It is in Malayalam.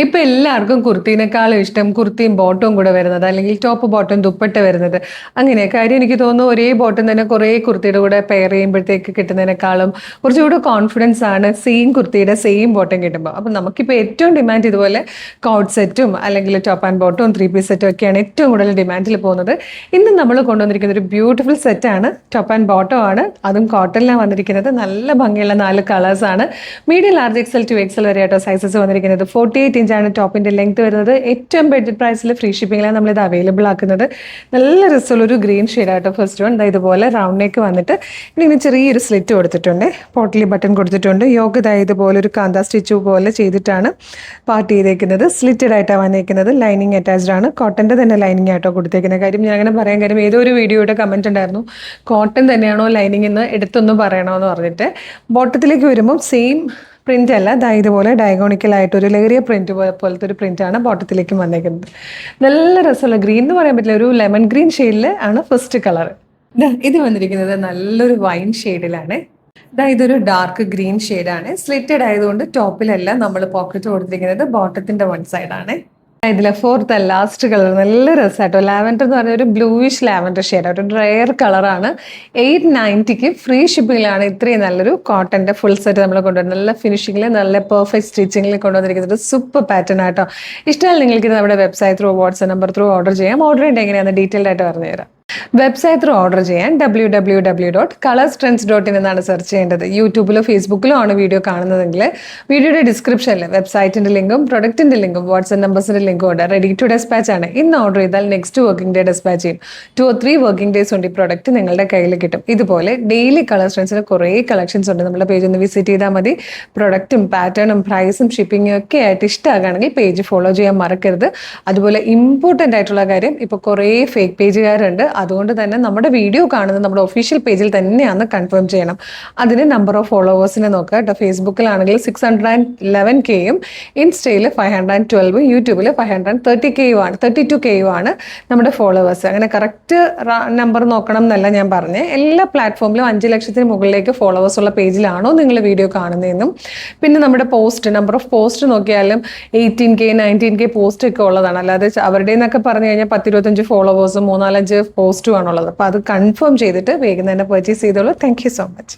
ഇപ്പൊ എല്ലാവർക്കും കുർത്തീനേക്കാളും ഇഷ്ടം കുർത്തിയും ബോട്ടവും കൂടെ വരുന്നത്, അല്ലെങ്കിൽ ടോപ്പ് ബോട്ടം ദുപ്പട്ട വരുന്നത്. അങ്ങനെ കാര്യം എനിക്ക് തോന്നുന്നു ഒരേ ബോട്ടം തന്നെ കുറേ കുർത്തിയുടെ കൂടെ പെയർ ചെയ്യുമ്പോഴത്തേക്ക് കിട്ടുന്നതിനേക്കാളും കുറച്ചുകൂടെ കോൺഫിഡൻസ് ആണ് സെയിം കുർത്തിയുടെ സെയിം ബോട്ടം കിട്ടുമ്പോൾ. അപ്പം നമുക്കിപ്പോൾ ഏറ്റവും ഡിമാൻഡ് ഇതുപോലെ കോട്ട് സെറ്റും അല്ലെങ്കിൽ ടോപ്പ് ആൻഡ് ബോട്ടവും 3 പീസ് സെറ്റും ഒക്കെയാണ് ഏറ്റവും കൂടുതൽ ഡിമാൻഡിൽ പോകുന്നത്. ഇന്ന് നമ്മൾ കൊണ്ടുവന്നിരിക്കുന്ന ഒരു ബ്യൂട്ടിഫുൾ സെറ്റാണ്, ടോപ്പ് ആൻഡ് ബോട്ടം ആണ്, അതും കോട്ടണിലാണ് വന്നിരിക്കുന്നത്. നല്ല ഭംഗിയുള്ള 4 കളേഴ്സാണ്. Medium, large, XL to XL വരെ ആയിട്ടോ സൈസസ് വന്നിരിക്കുന്നത്. 48 ഇഞ്ചാണ് ടോപ്പിന്റെ ലെങ്ത് വരുന്നത്. ഏറ്റവും ബഡ്ജറ്റ് പ്രൈസിൽ ഫ്രീ ഷിപ്പിംഗിലാണ് നമ്മളിത് അവൈലബിൾ ആക്കുന്നത്. നല്ല രസമുള്ളൊരു ഗ്രീൻ ഷെയ്ഡായിട്ടോ ഫസ്റ്റ് വൺ. ഇതുപോലെ റൗണ്ട് നെക്ക് വന്നിട്ട് ഇങ്ങനെ ചെറിയൊരു സ്ലിറ്റ് കൊടുത്തിട്ടുണ്ട്, പോട്ടലി ബട്ടൺ കൊടുത്തിട്ടുണ്ട്. യോഗ ഇതുപോലെ ഒരു കാന്ത സ്റ്റിച്ച് പോലെ ചെയ്തിട്ടാണ് പാർട്ട് ചെയ്തേക്കുന്നത്. സ്ലിറ്റഡ് ആയിട്ടാണ് വന്നേക്കുന്നത്. ലൈനിങ് അറ്റാച്ച്ഡ് ആണ്. കോട്ടൻ്റെ തന്നെ ലൈനിങ് ആയിട്ടോ കൊടുത്തേക്കുന്ന കാര്യം ഞാൻ അങ്ങനെ പറയാൻ കാര്യം ഏതോ ഒരു വീഡിയോയുടെ കമൻറ്റ് ഉണ്ടായിരുന്നു, കോട്ടൺ തന്നെയാണോ ലൈനിങ് എന്ന് എടുത്തൊന്ന് പറയണമെന്ന് പറഞ്ഞിട്ട്. ബോട്ടത്തിലേക്ക് വരുമ്പം സെയിം പ്രിൻ്റ് അല്ല, ഇതുപോലെ ഡയഗോണിക്കലായിട്ട് ഒരു ലേറിയ പ്രിന്റ് പോലത്തെ ഒരു പ്രിൻ്റാണ് ബോട്ടത്തിലേക്കും വന്നേക്കുന്നത്. നല്ല രസമുള്ള ഗ്രീൻ എന്ന് പറയാൻ പറ്റില്ല, ഒരു ലെമൺ ഗ്രീൻ ഷെയ്ഡിൽ ആണ് ഫസ്റ്റ് കളർ. ഇത് വന്നിരിക്കുന്നത് നല്ലൊരു വൈൻ ഷെയ്ഡിലാണ്. ഇതൊരു ഡാർക്ക് ഗ്രീൻ ഷെയ്ഡാണ്. സ്ലിറ്റഡ് ആയതുകൊണ്ട് ടോപ്പിലല്ല നമ്മൾ പോക്കറ്റ് കൊടുത്തിരിക്കുന്നത്, ബോട്ടത്തിന്റെ വൺ സൈഡാണ്. ഇതിലെ ഫോർത്ത് ലാസ്റ്റ് കളർ നല്ല രസമായിട്ടോ. ലാവൻഡർ എന്ന് പറഞ്ഞ ഒരു ബ്ലൂയിഷ് ലാവൻഡർ ഷെയ്ഡ്, ഒരു റെയർ കളറാണ്. 890 ഫ്രീ ഷിപ്പിങ്ങിലാണ് ഇത്രയും നല്ലൊരു കോട്ടന്റെ ഫുൾ സെറ്റ് നമ്മൾ കൊണ്ടുവരുന്നത്. നല്ല ഫിനിഷിങ്ങിൽ, നല്ല പെർഫെക്റ്റ് സ്റ്റിച്ചിങ്ങിൽ കൊണ്ടുവന്നിരിക്കുന്നത് സൂപ്പർ പാറ്റേൺ ആട്ടോ. ഇഷ്ടമായി നിങ്ങൾക്ക് ഇത് നമ്മുടെ website through, WhatsApp number through order ചെയ്യാം. ഓർഡർ ചെയ്യേണ്ടത് എങ്ങനെയാണെന്ന് ഡീറ്റെയിൽഡ് ആയിട്ട് പറഞ്ഞുതരാം. വെബ്സൈറ്റ് ത്രൂ ഓർഡർ ചെയ്യാൻ www.colorstrends.in എന്നാണ് സെർച്ച് ചെയ്യേണ്ടത്. യൂട്യൂബിലോ ഫേസ്ബുക്കിലോ ആണ് വീഡിയോ കാണുന്നതെങ്കിൽ വീഡിയോയുടെ ഡിസ്ക്രിപ്ഷനിൽ വെബ്സൈറ്റിന്റെ ലിങ്കും പ്രൊഡക്റ്റിന്റെ ലിങ്കും വാട്സ്ആപ്പ് നമ്പേഴ്സിന്റെ ലിങ്കും ഉണ്ട്. റെഡി ടു ഡെസ്പാച്ച് ആണ്. ഇന്ന് ഓർഡർ ചെയ്താൽ നെക്സ്റ്റ് വർക്കിംഗ് ഡേ ഡെസ്പാച്ച് ചെയ്യും. 2 or 3 വർക്കിംഗ് ഡേയ്സ് കൊണ്ട് ഈ പ്രൊഡക്റ്റ് നിങ്ങളുടെ കയ്യിൽ കിട്ടും. ഇതുപോലെ ഡെയിലി കളർ സ്ട്രെൻസിന് കുറേ കളക്ഷൻസ് ഉണ്ട്. നമ്മുടെ പേജ് ഒന്ന് വിസിറ്റ് ചെയ്താൽ മതി. പ്രൊഡക്റ്റും പാറ്റേണും പ്രൈസും ഷിപ്പിങ്ങും ഒക്കെ ആയിട്ട് ഇഷ്ടമാകുകയാണെങ്കിൽ പേജ് ഫോളോ ചെയ്യാൻ മറക്കരുത്. അതുപോലെ ഇമ്പോർട്ടൻ്റ് ആയിട്ടുള്ള കാര്യം, ഇപ്പോൾ കുറേ ഫേക്ക് പേജുകാരുണ്ട്. അതുകൊണ്ട് തന്നെ നമ്മുടെ വീഡിയോ കാണുന്നത് നമ്മുടെ ഒഫീഷ്യൽ പേജിൽ തന്നെയാണെന്ന് കൺഫേം ചെയ്യണം. അതിന് നമ്പർ ഓഫ് ഫോളോവേഴ്സിനെ നോക്കുക കേട്ടോ. ഫേസ്ബുക്കിലാണെങ്കിൽ 611K-യും ഇൻസ്റ്റയിൽ 512, യൂട്യൂബിൽ 532K ആണ് നമ്മുടെ ഫോളോവേഴ്സ്. അങ്ങനെ കറക്റ്റ് നമ്പർ നോക്കണം എന്നല്ല ഞാൻ പറഞ്ഞത്. എല്ലാ പ്ലാറ്റ്ഫോമിലും 5 ലക്ഷത്തിന് മുകളിലേക്ക് ഫോളോവേഴ്സ് ഉള്ള പേജിലാണോ നിങ്ങൾ വീഡിയോ കാണുന്നതെന്നും, പിന്നെ നമ്മുടെ നമ്പർ ഓഫ് പോസ്റ്റ് നോക്കിയാലും 18K 19K പോസ്റ്റ് ഒക്കെ ഉള്ളതാണ്. അല്ലാതെ അവരുടെ എന്നൊക്കെ പറഞ്ഞു കഴിഞ്ഞാൽ 10-25 ഫോളോവേഴ്സും 3-4-5 പോസ്റ്റും ആണുള്ളത്. അപ്പോൾ അത് കൺഫേം ചെയ്തിട്ട് വേഗം തന്നെ പർച്ചേസ് ചെയ്തോളൂ. Thank you so much.